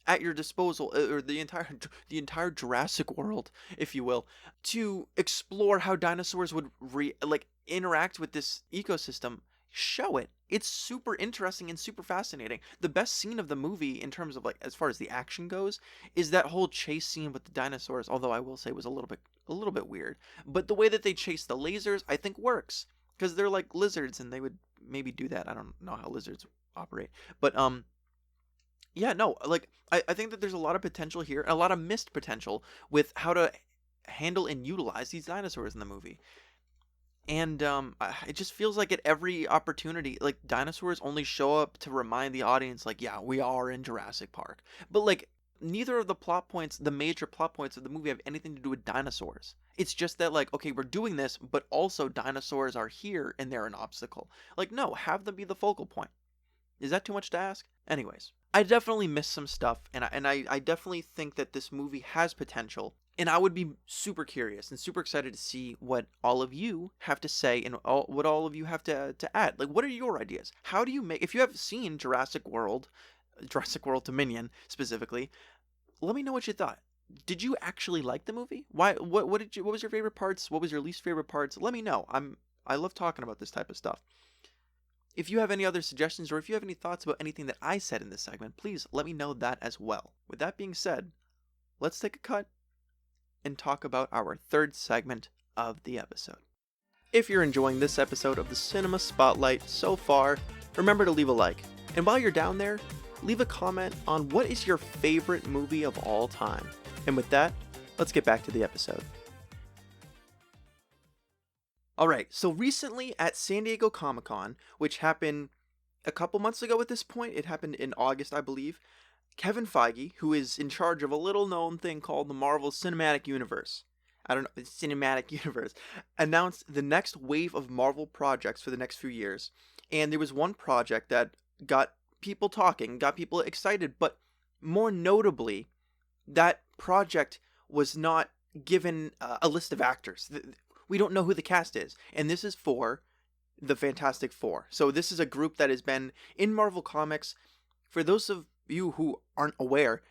at your disposal, or the entire Jurassic World, if you will, to explore how dinosaurs would interact with this ecosystem. Show it. It's super interesting and super fascinating. The best scene of the movie in terms of like as far as the action goes is that whole chase scene with the dinosaurs, although I will say was a little bit weird. But the way that they chase the lasers I think works because they're like lizards and they would maybe do that. I don't know how lizards operate. But yeah, no, like I think that there's a lot of potential here, and a lot of missed potential with how to handle and utilize these dinosaurs in the movie. And it just feels like at every opportunity, like dinosaurs only show up to remind the audience, like, yeah, we are in Jurassic Park. But like, neither of the plot points, the major plot points of the movie, have anything to do with dinosaurs. It's just that, like, okay, we're doing this, but also dinosaurs are here and they're an obstacle. Like, no, have them be the focal point. Is that too much to ask? Anyways, I definitely missed some stuff, and I definitely think that this movie has potential. And I would be super curious and super excited to see what all of you have to say and what all of you have to add. Like, what are your ideas? How do you make, if you have seen Jurassic World Dominion specifically, let me know what you thought. Did you actually like the movie? Why? What was your favorite parts? What was your least favorite parts? Let me know. I love talking about this type of stuff. If you have any other suggestions or if you have any thoughts about anything that I said in this segment, please let me know that as well. With that being said, let's take a cut and talk about our third segment of the episode. If you're enjoying this episode of the Cinema Spotlight so far, remember to leave a like. And while you're down there, leave a comment on what is your favorite movie of all time. And with that, let's get back to the episode. Alright, so recently at San Diego Comic-Con, which happened a couple months ago at this point, it happened in August, I believe, Kevin Feige, who is in charge of a little-known thing called the Marvel Cinematic Universe, announced the next wave of Marvel projects for the next few years. And there was one project that got people talking, got people excited, but more notably, that project was not given a list of actors. We don't know who the cast is, and this is for the Fantastic Four. So this is a group that has been in Marvel Comics. For those of you who aren't aware,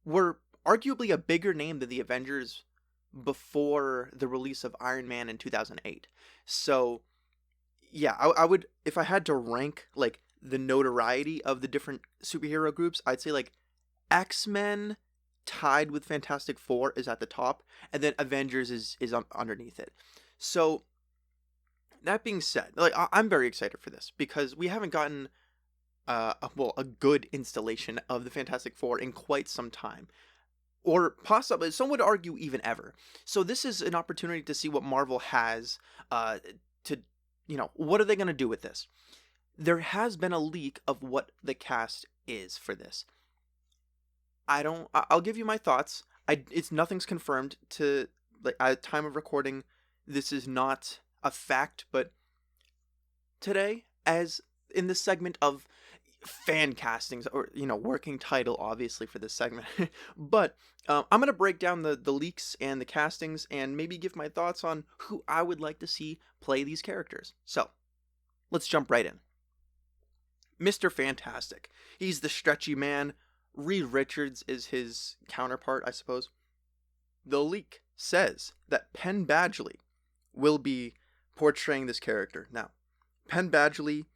were arguably a bigger name than the Avengers before the release of Iron Man in 2008. So yeah, I would, if I had to rank like the notoriety of the different superhero groups, I'd say like X-Men tied with Fantastic Four is at the top, and then Avengers is underneath it. So that being said, like I'm very excited for this because we haven't gotten a good installation of the Fantastic Four in quite some time, or possibly some would argue even ever. So this is an opportunity to see what Marvel has to, what are they going to do with this? There has been a leak of what the cast is for this. I'll give you my thoughts. It's nothing's confirmed to, like, at time of recording. This is not a fact, but today, as in this segment of fan castings, or working title obviously for this segment, but I'm gonna break down the leaks and the castings and maybe give my thoughts on who I would like to see play these characters. So let's jump right in. Mr. Fantastic. He's the stretchy man. Reed Richards is his counterpart, I suppose. The leak says that Penn Badgley will be portraying this character. Now, Penn Badgley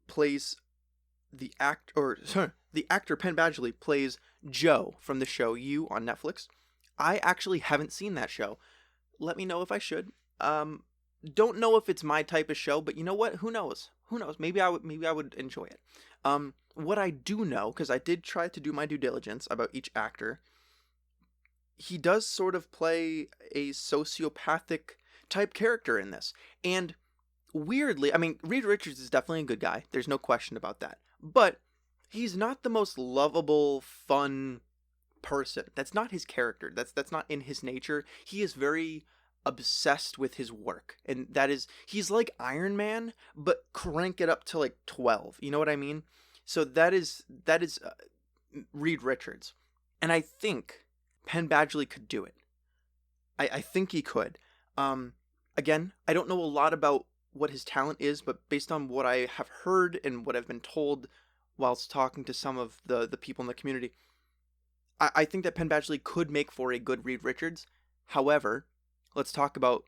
plays the actor Penn Badgley plays Joe from the show You on Netflix. I actually haven't seen that show. Let me know if I should. Don't know if it's my type of show, but you know what? Who knows? Who knows? Maybe I would enjoy it. What I do know, because I did try to do my due diligence about each actor, he does sort of play a sociopathic type character in this. And weirdly, I mean, Reed Richards is definitely a good guy. There's no question about that. But he's not the most lovable, fun person. That's not his character. That's not in his nature. He is very obsessed with his work, and he's like Iron Man, but crank it up to like 12. You know what I mean? So that is Reed Richards, and I think Penn Badgley could do it. I think he could. Again, I don't know a lot about what his talent is, but based on what I have heard and what I've been told whilst talking to some of the people in the community, I think that Penn Badgley could make for a good Reed Richards. However, let's talk about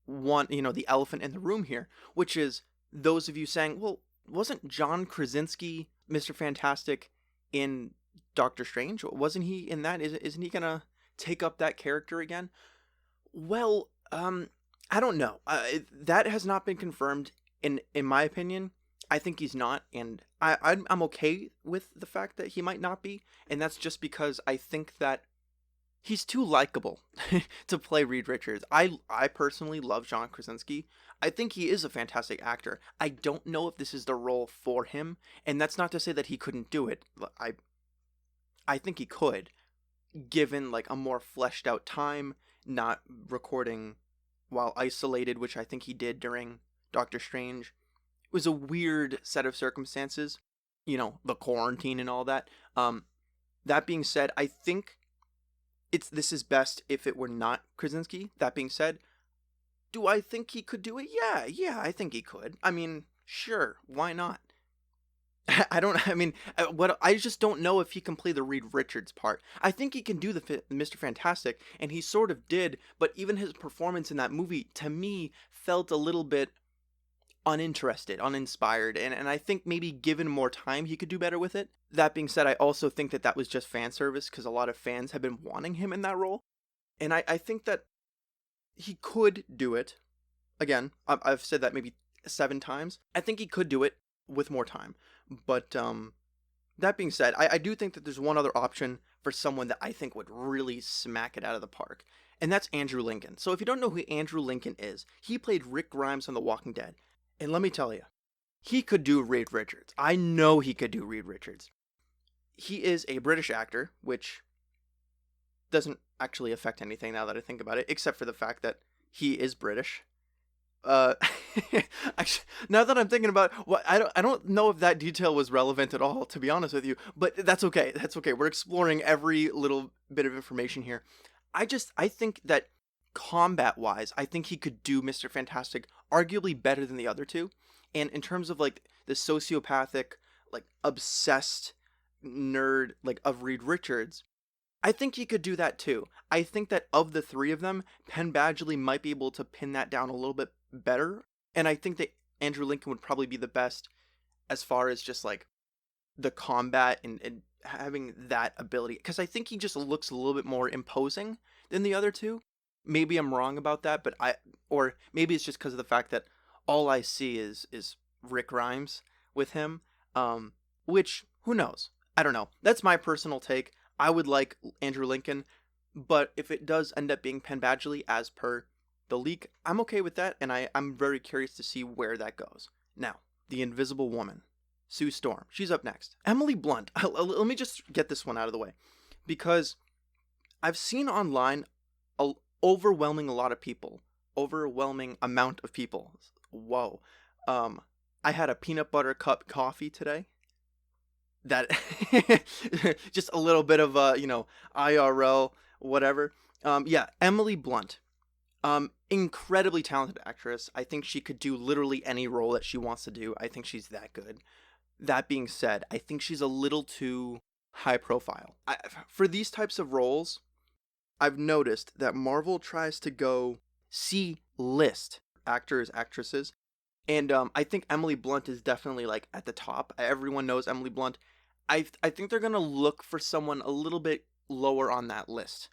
the elephant in the room here, which is those of you saying, well, wasn't John Krasinski Mr. Fantastic in Doctor Strange? Wasn't he in that? Isn't he gonna take up that character again? Well, I don't know. That has not been confirmed. In my opinion, I think he's not, and I'm okay with the fact that he might not be, and that's just because I think that he's too likable to play Reed Richards. I personally love John Krasinski. I think he is a fantastic actor. I don't know if this is the role for him, and that's not to say that he couldn't do it. I think he could, given like a more fleshed out time, not recording while isolated, which I think he did during Doctor Strange. It was a weird set of circumstances, the quarantine and all that. That being said, I think this is best if it were not Krasinski. That being said, do I think he could do it? Yeah, I think he could. I mean, sure, why not? I just don't know if he can play the Reed Richards part. I think he can do the Mr. Fantastic, and he sort of did, but even his performance in that movie, to me, felt a little bit uninterested, uninspired, and I think maybe given more time, he could do better with it. That being said, I also think that was just fan service, because a lot of fans have been wanting him in that role, and I think that he could do it. Again, I've said that maybe 7 times. I think he could do it with more time. But that being said, I do think that there's one other option for someone that I think would really smack it out of the park, and that's Andrew Lincoln. So if you don't know who Andrew Lincoln is, he played Rick Grimes on The Walking Dead. And let me tell you, he could do Reed Richards. I know he could do Reed Richards. He is a British actor, which doesn't actually affect anything now that I think about it, except for the fact that he is British. Uh, actually, now that I'm thinking about what I don't know if that detail was relevant at all, to be honest with you. But that's okay. That's okay. We're exploring every little bit of information here. I think that combat wise, I think he could do Mr. Fantastic arguably better than the other two. And in terms of like the sociopathic, like obsessed nerd like of Reed Richards, I think he could do that too. I think that of the three of them, Penn Badgley might be able to pin that down a little bit better. And I think that Andrew Lincoln would probably be the best as far as just like the combat and having that ability. Because I think he just looks a little bit more imposing than the other two. Maybe I'm wrong about that, but or maybe it's just because of the fact that all I see is Rick Grimes with him. Which, who knows? I don't know. That's my personal take. I would like Andrew Lincoln, but if it does end up being Penn Badgley as per the leak, I'm okay with that, and I'm very curious to see where that goes. Now, the Invisible Woman, Sue Storm. She's up next. Emily Blunt. Let me just get this one out of the way, because I've seen online a overwhelming amount of people. Whoa. I had a peanut butter cup coffee today. That just a little bit of IRL whatever. Yeah, Emily Blunt. Incredibly talented actress. I think she could do literally any role that she wants to do. I think she's that good. That being said, I think she's a little too high profile. For these types of roles, I've noticed that Marvel tries to go C-list actors, actresses, and I think Emily Blunt is definitely like at the top. Everyone knows Emily Blunt. I think they're gonna look for someone a little bit lower on that list.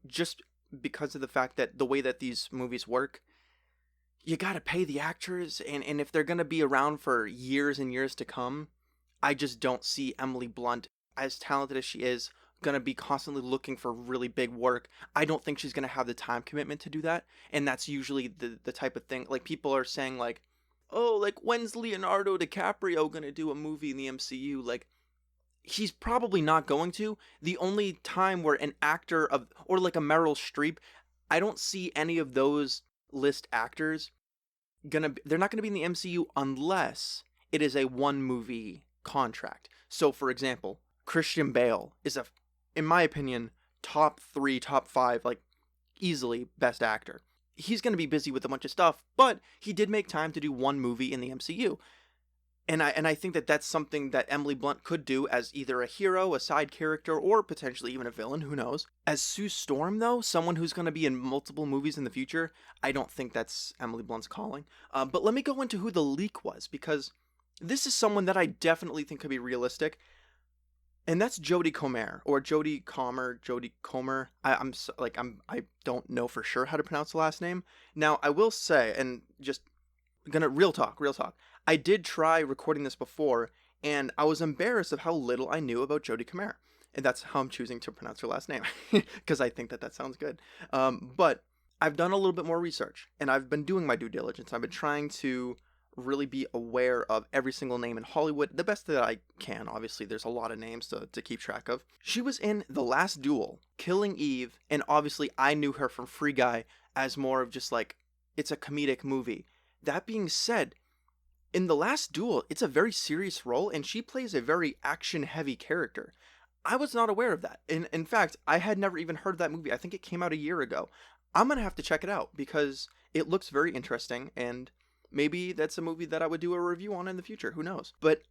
Just because of the fact that the way that these movies work, you gotta pay the actors, and if they're gonna be around for years and years to come, I just don't see Emily Blunt, as talented as she is, gonna be constantly looking for really big work. I don't think she's gonna have the time commitment to do that, and that's usually the type of thing. Like people are saying like, oh, like when's Leonardo DiCaprio gonna do a movie in the MCU? Like he's probably not going to. The only time where an actor of or like a Meryl Streep, I don't see any of those list actors they're not gonna be in the MCU unless it is a one movie contract. So for example, Christian Bale is in my opinion, top 3, top 5, like easily best actor. He's going to be busy with a bunch of stuff, but he did make time to do one movie in the MCU. And I think that that's something that Emily Blunt could do as either a hero, a side character, or potentially even a villain, who knows. As Sue Storm, though, someone who's going to be in multiple movies in the future, I don't think that's Emily Blunt's calling. But let me go into who the leak was, because this is someone that I definitely think could be realistic. And that's Jodie Comer, or Jodie Comer. I don't know for sure how to pronounce the last name. Now I will say, and just gonna real talk. I did try recording this before, and I was embarrassed of how little I knew about Jodie Comer, and that's how I'm choosing to pronounce her last name, because I think that sounds good. But I've done a little bit more research, and I've been doing my due diligence. I've been trying to really be aware of every single name in Hollywood, the best that I can. Obviously, there's a lot of names to keep track of. She was in The Last Duel, Killing Eve, and obviously I knew her from Free Guy as more of just like, it's a comedic movie. That being said, in The Last Duel, it's a very serious role, and she plays a very action-heavy character. I was not aware of that. In fact, I had never even heard of that movie. I think it came out a year ago. I'm gonna have to check it out, because it looks very interesting, and maybe that's a movie that I would do a review on in the future. Who knows? But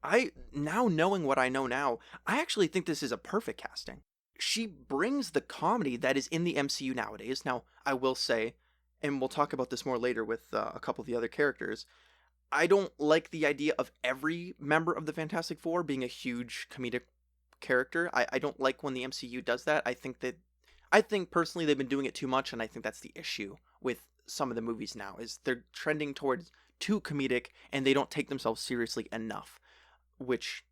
now knowing what I know now, I actually think this is a perfect casting. She brings the comedy that is in the MCU nowadays. Now, I will say, and we'll talk about this more later with a couple of the other characters, I don't like the idea of every member of the Fantastic Four being a huge comedic character. I don't like when the MCU does that. I think personally they've been doing it too much, and I think that's the issue with some of the movies now, is they're trending towards too comedic, and they don't take themselves seriously enough, which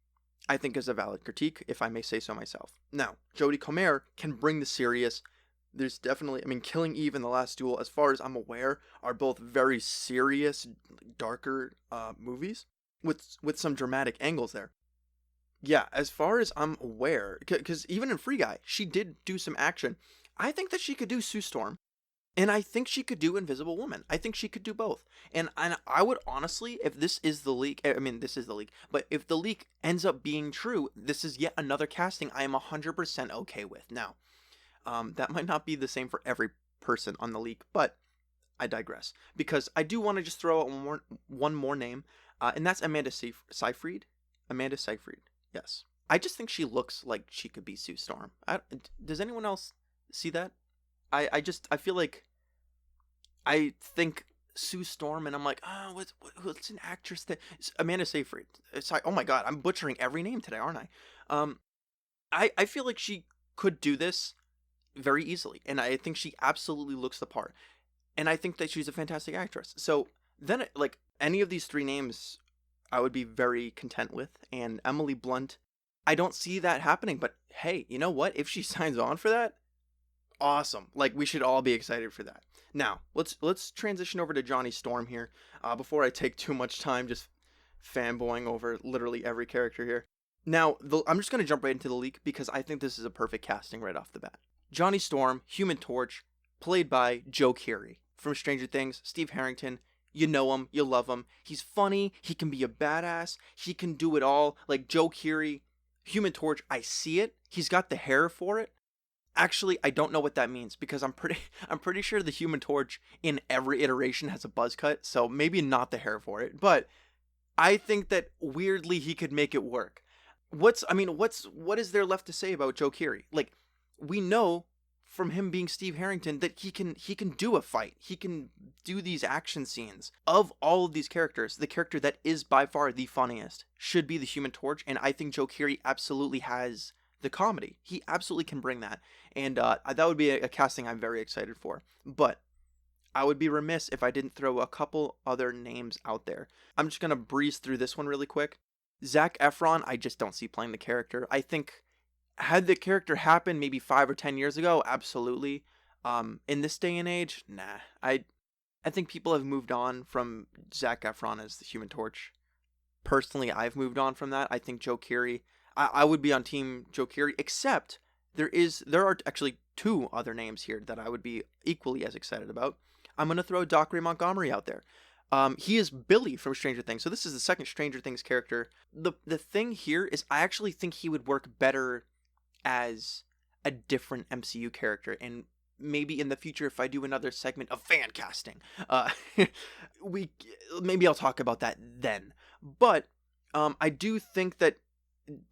I think is a valid critique, if I may say so myself. Now, Jodie Comer can bring the serious. There's definitely, Killing Eve and The Last Duel, as far as I'm aware, are both very serious, darker movies with some dramatic angles there. Yeah, as far as I'm aware, because even in Free Guy, she did do some action. I think that she could do Sue Storm. And I think she could do Invisible Woman. I think she could do both. And I would honestly, if this is the leak, I mean, this is the leak, but if the leak ends up being true, this is yet another casting I am 100% okay with. Now, that might not be the same for every person on the leak, but I digress. Because I do want to just throw out one more name, and that's Amanda Seyfried. Amanda Seyfried, yes. I just think she looks like she could be Sue Storm. Does anyone else see that? I feel like I think Sue Storm, and I'm like, oh, what's an actress that Amanda Seyfried? It's like, oh my god, I'm butchering every name today, aren't I? Um, I feel like she could do this very easily, and I think she absolutely looks the part, and I think that she's a fantastic actress. So then, like any of these three names, I would be very content with, and Emily Blunt, I don't see that happening. But hey, you know what? If she signs on for that, awesome. Like we should all be excited for that. Now let's transition over to Johnny Storm here. Before I take too much time just fanboying over literally every character here. Now I'm just gonna jump right into the leak because I think this is a perfect casting right off the bat. Johnny Storm, Human Torch, played by Joe Keery from Stranger Things. Steve Harrington. You know him, you love him. He's funny. He can be a badass. He can do it all. Like Joe Keery, Human Torch. I see it. He's got the hair for it. Actually, I don't know what that means because I'm pretty sure the Human Torch in every iteration has a buzz cut, so maybe not the hair for it, but I think that weirdly he could make it work. What is there left to say about Joe Keery? Like we know from him being Steve Harrington that he can do a fight. He can do these action scenes. Of all of these characters, the character that is by far the funniest should be the Human Torch, and I think Joe Keery absolutely has the comedy. He absolutely can bring that. And that would be a casting I'm very excited for. But I would be remiss if I didn't throw a couple other names out there. I'm just going to breeze through this one really quick. Zac Efron, I just don't see playing the character. I think had the character happened maybe 5 or 10 years ago, absolutely. In this day and age, nah. I think people have moved on from Zac Efron as the Human Torch. Personally, I've moved on from that. I think Joe Keery, I would be on team Joe Keery, except there are actually two other names here that I would be equally as excited about. I'm going to throw Dockery Montgomery out there. He is Billy from Stranger Things, so this is the second Stranger Things character. The thing here is I actually think he would work better as a different MCU character, and maybe in the future if I do another segment of fan casting, maybe I'll talk about that then. But I do think that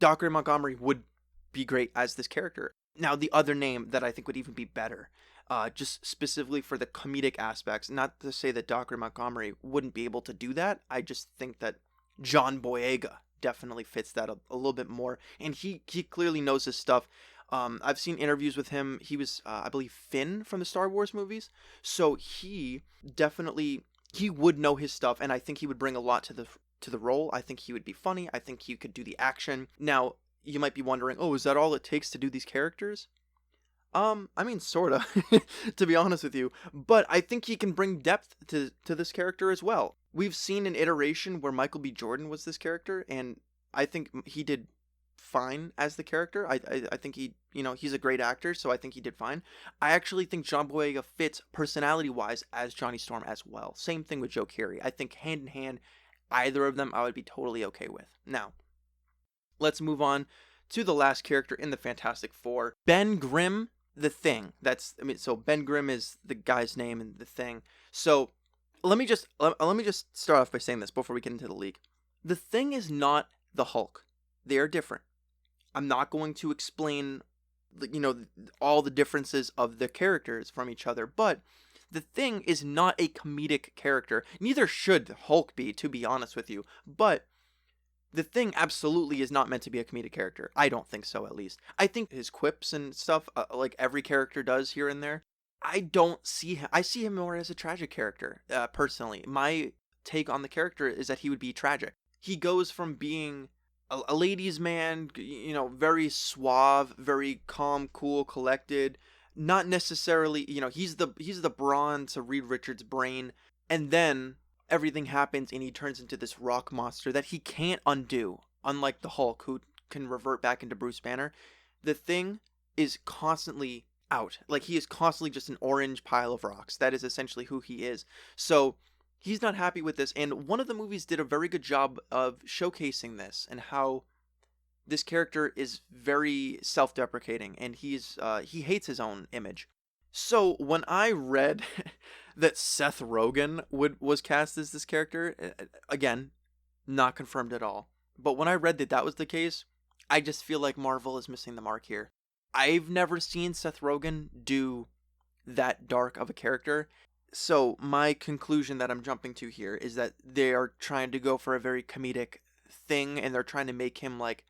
Dockery Montgomery would be great as this character. Now, the other name that I think would even be better, just specifically for the comedic aspects, not to say that Dockery Montgomery wouldn't be able to do that, I just think that John Boyega definitely fits that a little bit more, and he clearly knows his stuff. I've seen interviews with him. He was, I believe, Finn from the Star Wars movies, so he would know his stuff, and I think he would bring a lot to the role. I think he would be funny. I think he could do the action. Now, you might be wondering, oh, is that all it takes to do these characters? I mean, sorta, to be honest with you. But I think he can bring depth to this character as well. We've seen an iteration where Michael B. Jordan was this character, and I think he did fine as the character. I think he's a great actor, so I think he did fine. I actually think John Boyega fits personality-wise as Johnny Storm as well. Same thing with Joe Keery. I think hand in hand, either of them I would be totally okay with. Now, let's move on to the last character in the Fantastic Four, Ben Grimm, the Thing. So Ben Grimm is the guy's name in the Thing. So let me just start off by saying this before we get into the leak. The Thing is not the Hulk. They are different. I'm not going to explain, all the differences of the characters from each other, but the Thing is not a comedic character. Neither should Hulk be, to be honest with you. But the Thing absolutely is not meant to be a comedic character. I don't think so, at least. I think his quips and stuff, like every character does here and there, I see him more as a tragic character, personally. My take on the character is that he would be tragic. He goes from being a ladies' man, very suave, very calm, cool, collected, not necessarily, he's the brawn to Reed Richards' brain, and then everything happens and he turns into this rock monster that he can't undo, unlike the Hulk, who can revert back into Bruce Banner. The Thing is constantly out. Like, he is constantly just an orange pile of rocks. That is essentially who he is. So he's not happy with this, and one of the movies did a very good job of showcasing this and how this character is very self-deprecating, and he hates his own image. So when I read that Seth Rogen was cast as this character, again, not confirmed at all. But when I read that was the case, I just feel like Marvel is missing the mark here. I've never seen Seth Rogen do that dark of a character. So my conclusion that I'm jumping to here is that they are trying to go for a very comedic thing, and they're trying to make him like,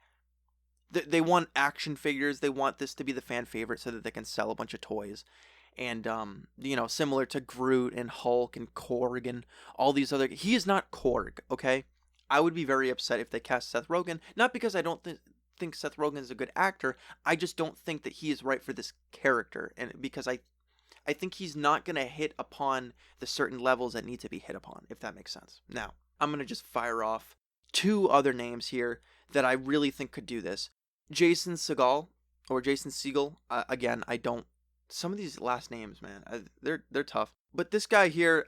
they want action figures. They want this to be the fan favorite so that they can sell a bunch of toys. And, similar to Groot and Hulk and Korg and all these other... He is not Korg, okay? I would be very upset if they cast Seth Rogen. Not because I don't think Seth Rogen is a good actor. I just don't think that he is right for this character. And because I think he's not going to hit upon the certain levels that need to be hit upon, if that makes sense. Now, I'm going to just fire off 2 other names here that I really think could do this. Jason Segel, or Jason Segel. Again, I don't... Some of these last names, man, they're tough. But this guy here,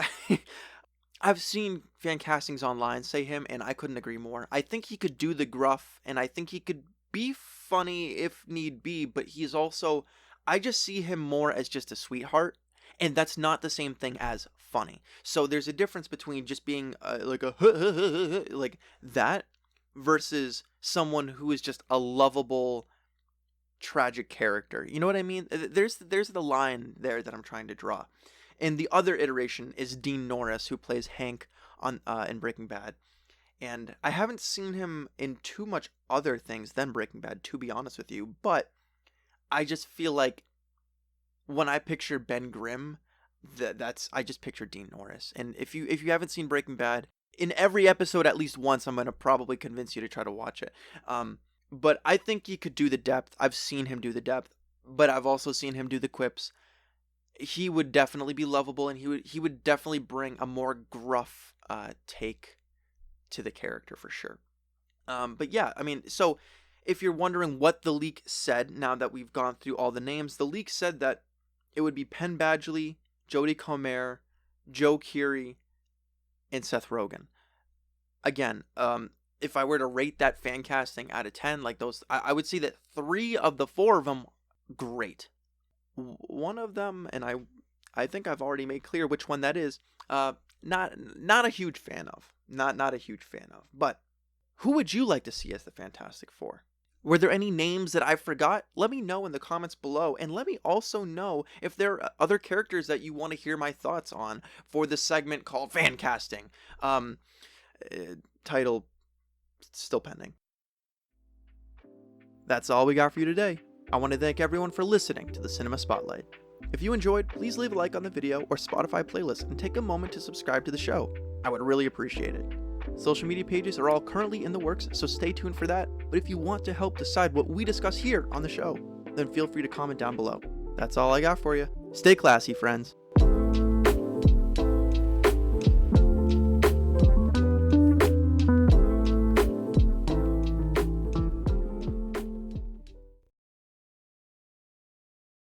I've seen fan castings online say him, and I couldn't agree more. I think he could do the gruff, and I think he could be funny if need be, but he's also... I just see him more as just a sweetheart, and that's not the same thing as funny. So there's a difference between just being like a like that versus someone who is just a lovable, tragic character. You know what I mean? There's the line there that I'm trying to draw. And the other iteration is Dean Norris, who plays Hank on in Breaking Bad. And I haven't seen him in too much other things than Breaking Bad, to be honest with you, but I just feel like when I picture Ben Grimm, I just picture Dean Norris. And if you haven't seen Breaking Bad, in every episode at least once, I'm gonna probably convince you to try to watch it. But I think he could do the depth. I've seen him do the depth, but I've also seen him do the quips. He would definitely be lovable, and he would definitely bring a more gruff take to the character for sure. But yeah, I mean, so if you're wondering what the leak said, now that we've gone through all the names, the leak said that it would be Penn Badgley, Jodie Comer, Joe Keery, and Seth Rogen. Again, if I were to rate that fan casting out of 10, like those, I would say that 3 of the 4 of them, great. One of them, and I think I've already made clear which one that is, not a huge fan of. Not a huge fan of. But who would you like to see as the Fantastic Four? Were there any names that I forgot? Let me know in the comments below, and let me also know if there are other characters that you want to hear my thoughts on for the segment called Fan Casting. Title still pending. That's all we got for you today. I want to thank everyone for listening to the Cinema Spotlight. If you enjoyed, please leave a like on the video or Spotify playlist and take a moment to subscribe to the show. I would really appreciate it. Social media pages are all currently in the works, so stay tuned for that. But if you want to help decide what we discuss here on the show, then feel free to comment down below. That's all I got for you. Stay classy, friends.